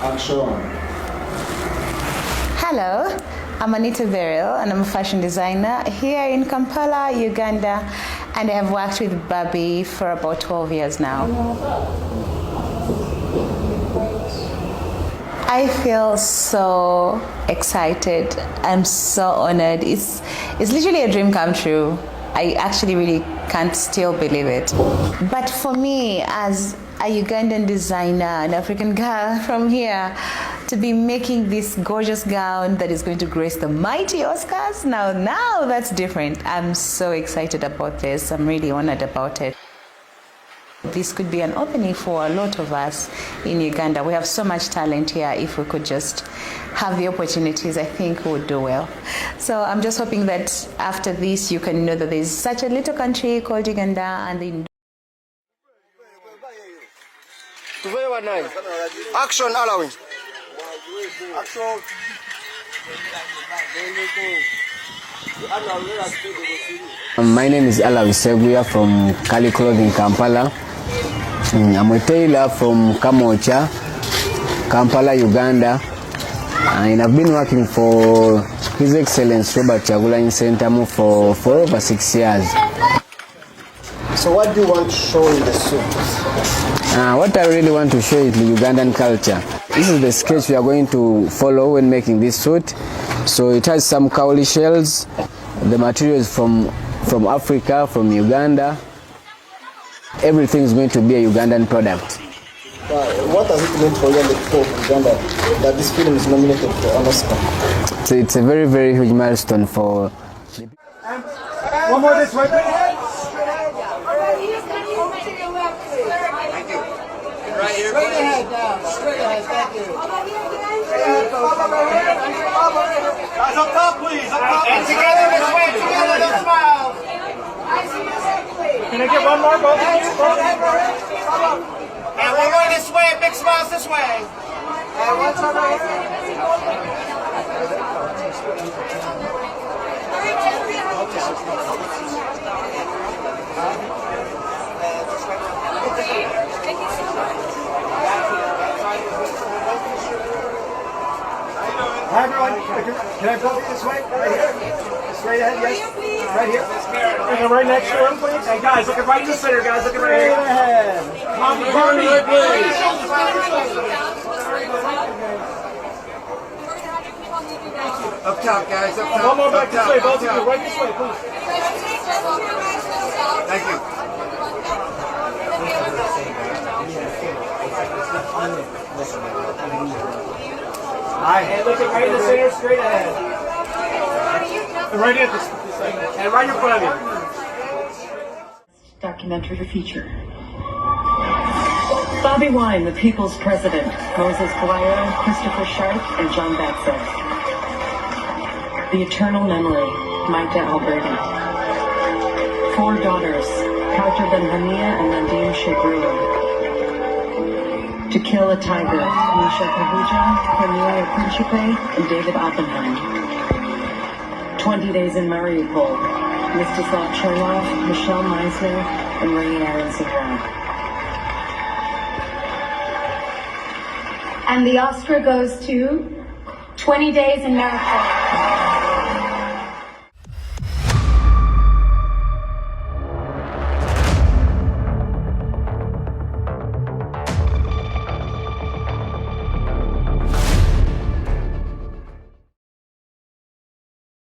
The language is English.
Action. Hello, I'm Anita Beryl and I'm a fashion designer here in Kampala, Uganda, and I have worked with Bobby for about 12 years now. I feel so excited. I'm so honored. It's literally a dream come true. I actually really can't still believe it. But for me, as a Ugandan designer, an African girl from here, to be making this gorgeous gown that is going to grace the mighty Oscars, now that's different. I'm so excited about this. I'm really honored about it. This could be an opening for a lot of us in Uganda. We have so much talent here. If we could just have the opportunities, I think we would do well. So I'm just hoping that after this, you can know that there's such a little country called Uganda, and the Action allowing. Action. My name is Alawi Seguya from Kali Clothing, Kampala. I'm a tailor from Kamocha, Kampala, Uganda, and I've been working for His Excellency Robert Kyagulanyi Ssentamu for over 6 years. So what do you want to show in the suit? What I really want to show is the Ugandan culture. This is the sketch we are going to follow when making this suit. So it has some kauri shells, the materials from Africa, from Uganda. Everything is going to be a Ugandan product. What does it mean for you and the people of Uganda that this film is nominated for an Oscar? So it's a very, very huge milestone for... One more this way. Right here. Straight ahead now. Straight ahead. Thank you. Guys, up top, please. Up top. And together this way. Together, don't smile. Can I get one more? Both of you? And we're going this way. Big smiles this way. One time right Hi everyone, can I both this way? Right here? Straight ahead, yes? Right here? And right next to him, please. Hey guys, looking right in the center, guys. Looking right here. Ahead. Mommy, please. Up top, guys. Up top. One more back this way, both of you. Right this way, please. Thank you. And looking right in the center, straight ahead. And right in this and right in front of you. Documentary feature. Bobby Wine, the people's president, Moses Gallardo, Christopher Sharp, and John Batson. The eternal memory, Maita Alberti. 4 daughters, Kauta Benhania and Nadine Shegrua. To Kill a Tiger, Misha Kahuja, Cornelia Principe, and David Oppenheim. 20 Days in Mariupol, Mstislav Chernov, Michelle Meisner, and Ray Aronson. And the Oscar goes to 20 Days in Mariupol.